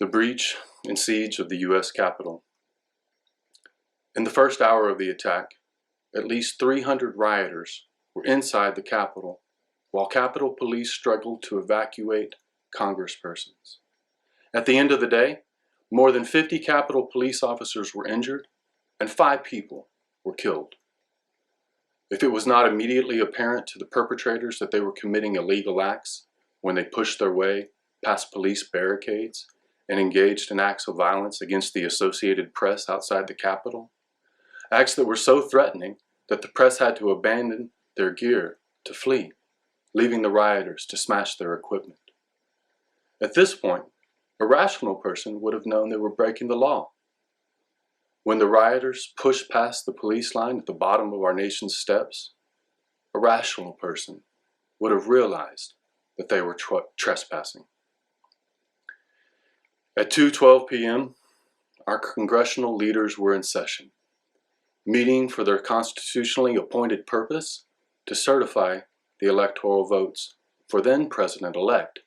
The breach and siege of the U.S. Capitol. In the first hour of the attack, at least 300 rioters were inside the Capitol, while Capitol Police struggled to evacuate congresspersons. At the end of the day, more than 50 Capitol Police officers were injured, and 5 people were killed. If it was not immediately apparent to the perpetrators that they were committing illegal acts when they pushed their way past police barricades and engaged in acts of violence against the Associated Press outside the Capitol, acts that were so threatening that the press had to abandon their gear to flee, leaving the rioters to smash their equipment. At this point, a rational person would have known they were breaking the law. When the rioters pushed past the police line at the bottom of our nation's steps, a rational person would have realized that they were trespassing. At 2:12 p.m., our congressional leaders were in session, meeting for their constitutionally appointed purpose to certify the electoral votes for then President-elect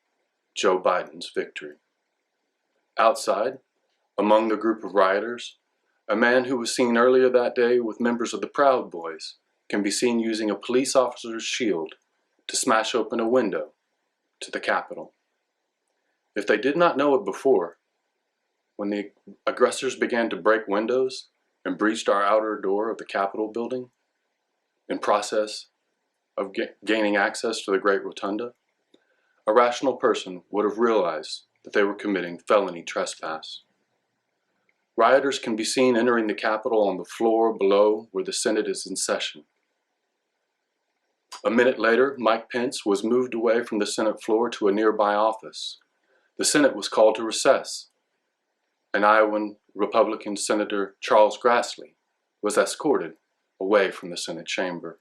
Joe Biden's victory. Outside, among the group of rioters, a man who was seen earlier that day with members of the Proud Boys can be seen using a police officer's shield to smash open a window to the Capitol. If they did not know it before, when the aggressors began to break windows and breached our outer door of the Capitol building, in process of gaining access to the Great Rotunda, a rational person would have realized that they were committing felony trespass. Rioters can be seen entering the Capitol on the floor below where the Senate is in session. A minute later, Mike Pence was moved away from the Senate floor to a nearby office. The Senate was called to recess, and Iowan Republican Senator Charles Grassley was escorted away from the Senate chamber.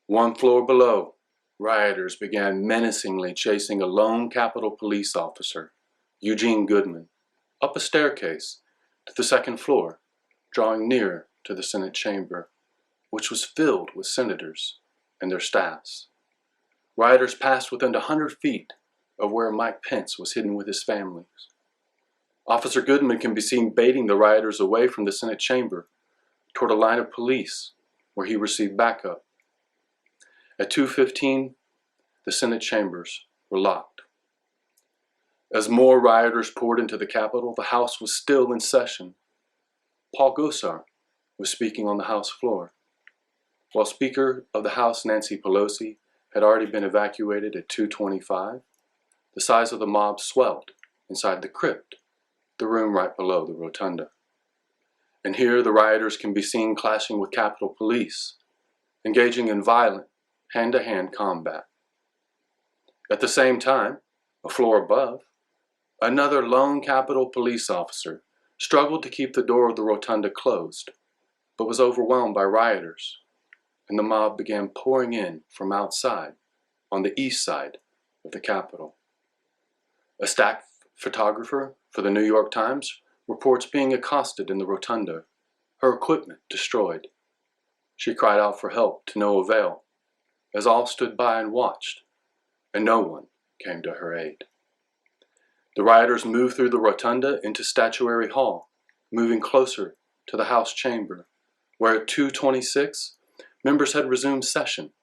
One floor below, rioters began menacingly chasing a lone Capitol Police officer, Eugene Goodman, up a staircase to the second floor, drawing near to the Senate chamber, which was filled with senators and their staffs. Rioters passed within 100 feet of where Mike Pence was hidden with his family. Officer Goodman can be seen baiting the rioters away from the Senate chamber toward a line of police where he received backup. At 2:15, the Senate chambers were locked. As more rioters poured into the Capitol, the House was still in session. Paul Gosar was speaking on the House floor, while Speaker of the House Nancy Pelosi had already been evacuated at 2:25. The size of the mob swelled inside the crypt, the room right below the rotunda. And here the rioters can be seen clashing with Capitol Police, engaging in violent hand-to-hand combat. At the same time, a floor above, another lone Capitol Police officer struggled to keep the door of the rotunda closed, but was overwhelmed by rioters, and the mob began pouring in from outside on the east side of the Capitol. A staff photographer for the New York Times reports being accosted in the rotunda, her equipment destroyed. She cried out for help to no avail, as all stood by and watched, and no one came to her aid. The rioters moved through the rotunda into Statuary Hall, moving closer to the House chamber, where at 2:26, members had resumed session.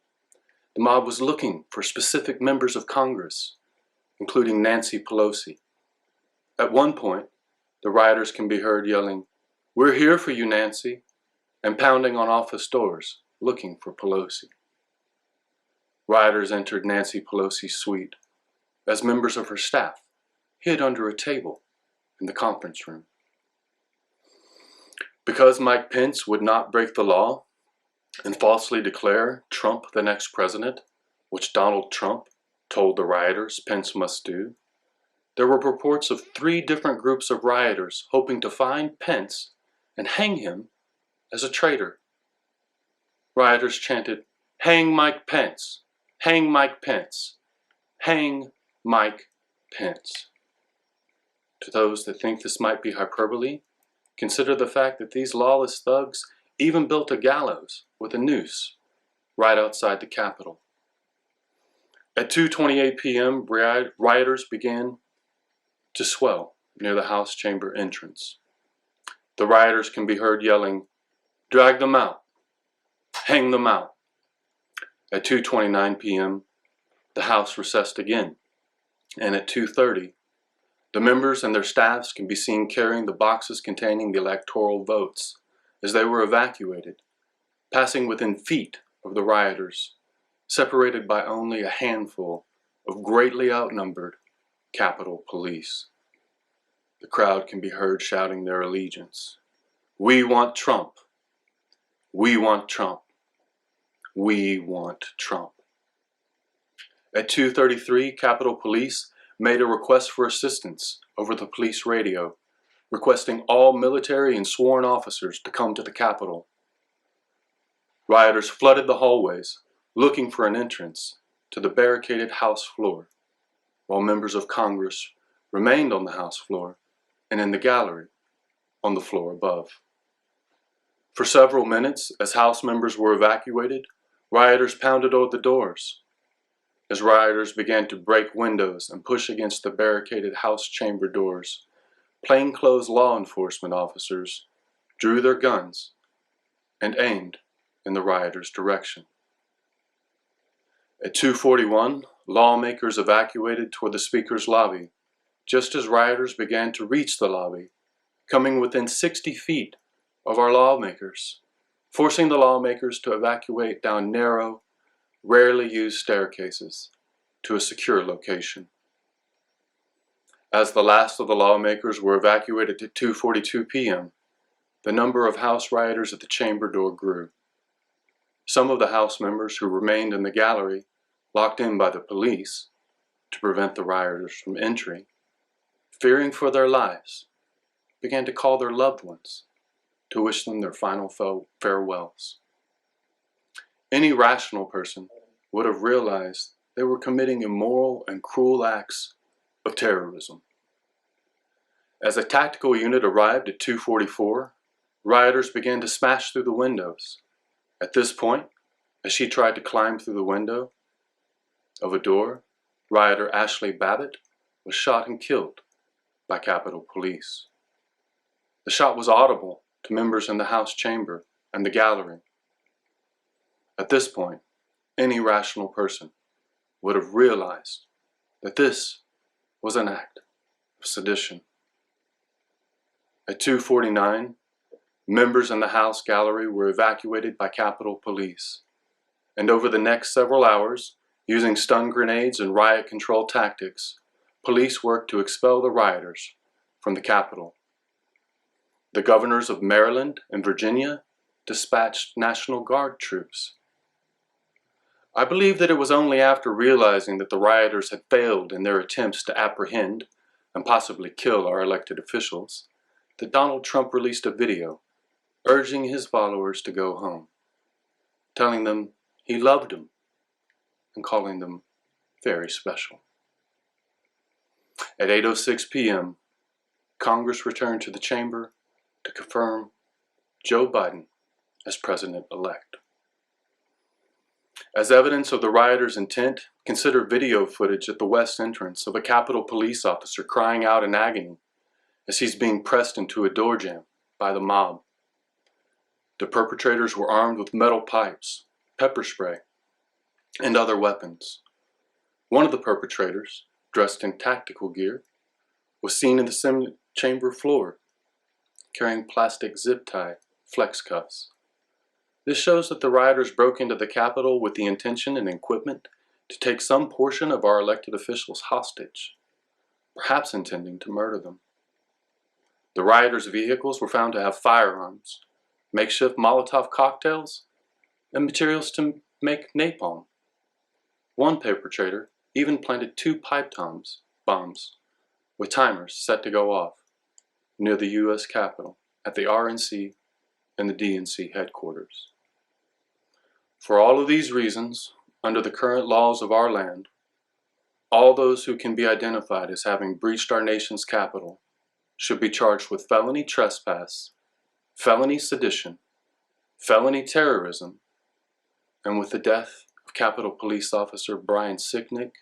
The mob was looking for specific members of Congress, including Nancy Pelosi. At one point, the rioters can be heard yelling, "We're here for you, Nancy," and pounding on office doors, looking for Pelosi. Rioters entered Nancy Pelosi's suite as members of her staff hid under a table in the conference room. Because Mike Pence would not break the law and falsely declare Trump the next president, which Donald Trump told the rioters Pence must do, there were reports of 3 different groups of rioters hoping to find Pence and hang him as a traitor. Rioters chanted, "Hang Mike Pence! Hang Mike Pence! Hang Mike Pence!" To those that think this might be hyperbole, consider the fact that these lawless thugs even built a gallows with a noose right outside the Capitol. At 2:28 p.m., rioters began to swell near the House chamber entrance. The rioters can be heard yelling, "Drag them out! Hang them out!" At 2:29 p.m., the House recessed again, and at 2:30, the members and their staffs can be seen carrying the boxes containing the electoral votes as they were evacuated, passing within feet of the rioters, separated by only a handful of greatly outnumbered Capitol Police. The crowd can be heard shouting their allegiance. "We want Trump! We want Trump! We want Trump!" At 2:33, Capitol Police made a request for assistance over the police radio, requesting all military and sworn officers to come to the Capitol. Rioters flooded the hallways, looking for an entrance to the barricaded House floor, while members of Congress remained on the House floor and in the gallery on the floor above. For several minutes, as House members were evacuated, rioters pounded on the doors. As rioters began to break windows and push against the barricaded House chamber doors, plainclothes law enforcement officers drew their guns and aimed in the rioters' direction. At 2:41, lawmakers evacuated toward the Speaker's lobby, just as rioters began to reach the lobby, coming within 60 feet of our lawmakers, forcing the lawmakers to evacuate down narrow, rarely used staircases to a secure location. As the last of the lawmakers were evacuated at 2:42 p.m., the number of House rioters at the chamber door grew. Some of the House members who remained in the gallery, locked in by the police to prevent the rioters from entry, fearing for their lives, began to call their loved ones to wish them their final farewells. Any rational person would have realized they were committing immoral and cruel acts of terrorism. As a tactical unit arrived at 2:44, rioters began to smash through the windows. At this point, as she tried to climb through the window of a door, rioter Ashley Babbitt was shot and killed by Capitol Police. The shot was audible to members in the House chamber and the gallery. At this point, any rational person would have realized that this was an act of sedition. At 2:49, members in the House gallery were evacuated by Capitol Police, and over the next several hours, using stun grenades and riot control tactics, police worked to expel the rioters from the Capitol. The governors of Maryland and Virginia dispatched National Guard troops. I believe that it was only after realizing that the rioters had failed in their attempts to apprehend and possibly kill our elected officials that Donald Trump released a video urging his followers to go home, telling them he loved them and calling them very special. At 8:06 p.m., Congress returned to the chamber to confirm Joe Biden as president-elect. As evidence of the rioters' intent, consider video footage at the west entrance of a Capitol Police officer crying out in agony as he's being pressed into a door jamb by the mob. The perpetrators were armed with metal pipes, pepper spray, and other weapons. One of the perpetrators, dressed in tactical gear, was seen in the chamber floor, carrying plastic zip-tie flex cuffs. This shows that the rioters broke into the Capitol with the intention and equipment to take some portion of our elected officials hostage, perhaps intending to murder them. The rioters' vehicles were found to have firearms, makeshift Molotov cocktails, and materials to make napalm. One perpetrator even planted 2 pipe bombs with timers set to go off near the U.S. Capitol at the RNC and the DNC headquarters. For all of these reasons, under the current laws of our land, all those who can be identified as having breached our nation's Capitol should be charged with felony trespass, felony sedition, felony terrorism, and with the death of Capitol Police Officer Brian Sicknick,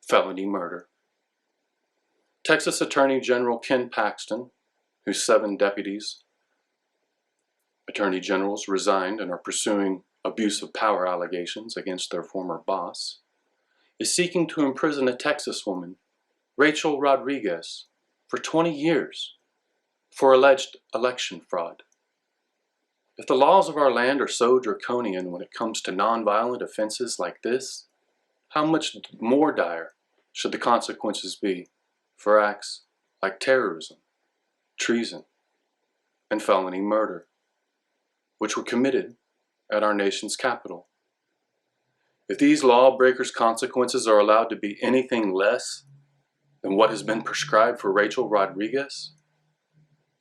felony murder. Texas Attorney General Ken Paxton, whose 7 deputies, attorney generals, resigned and are pursuing abuse of power allegations against their former boss, is seeking to imprison a Texas woman, Rachel Rodriguez, for 20 years for alleged election fraud. If the laws of our land are so draconian when it comes to nonviolent offenses like this, how much more dire should the consequences be for acts like terrorism, treason, and felony murder, which were committed at our nation's capital? If these lawbreakers' consequences are allowed to be anything less than what has been prescribed for Rachel Rodriguez,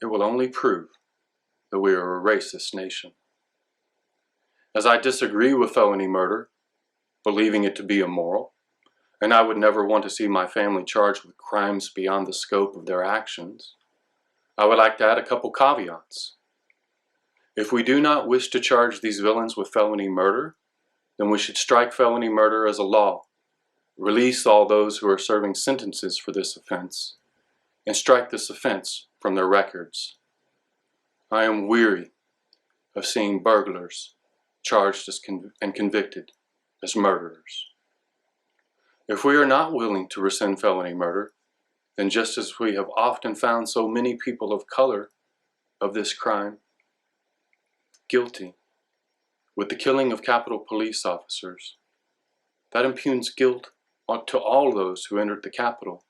it will only prove that we are a racist nation. As I disagree with felony murder, believing it to be immoral, and I would never want to see my family charged with crimes beyond the scope of their actions, I would like to add a couple caveats. If we do not wish to charge these villains with felony murder, then we should strike felony murder as a law, release all those who are serving sentences for this offense, and strike this offense from their records. I am weary of seeing burglars charged and convicted as murderers. If we are not willing to rescind felony murder, then just as we have often found so many people of color of this crime guilty with the killing of Capitol Police officers, that impugns guilt to all those who entered the Capitol,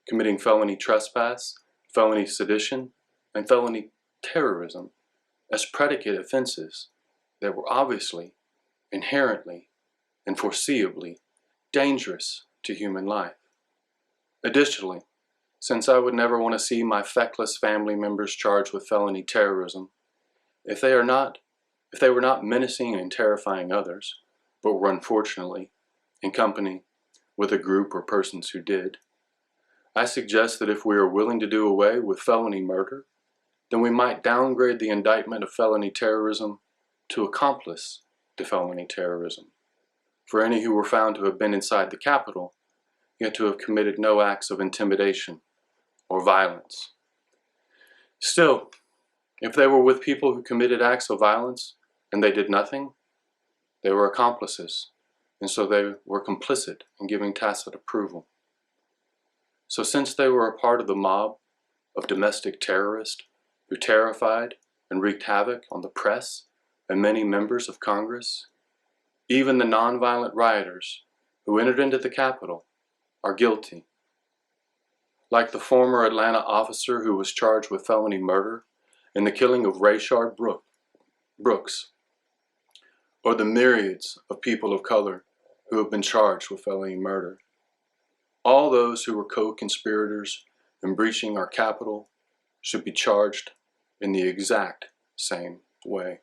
committing felony trespass, felony sedition, and felony terrorism as predicate offenses that were obviously, inherently, and foreseeably dangerous to human life. Additionally, since I would never want to see my feckless family members charged with felony terrorism, if they were not menacing and terrifying others, but were unfortunately in company with a group or persons who did, I suggest that if we are willing to do away with felony murder, then we might downgrade the indictment of felony terrorism to accomplice to felony terrorism for any who were found to have been inside the Capitol, yet to have committed no acts of intimidation or violence. Still, if they were with people who committed acts of violence and they did nothing, they were accomplices, and so they were complicit in giving tacit approval. So since they were a part of the mob of domestic terrorists who terrified and wreaked havoc on the press and many members of Congress, even the nonviolent rioters who entered into the Capitol are guilty. Like the former Atlanta officer who was charged with felony murder in the killing of Rayshard Brooks, or the myriads of people of color who have been charged with felony murder. All those who were co-conspirators in breaching our Capitol should be charged in the exact same way.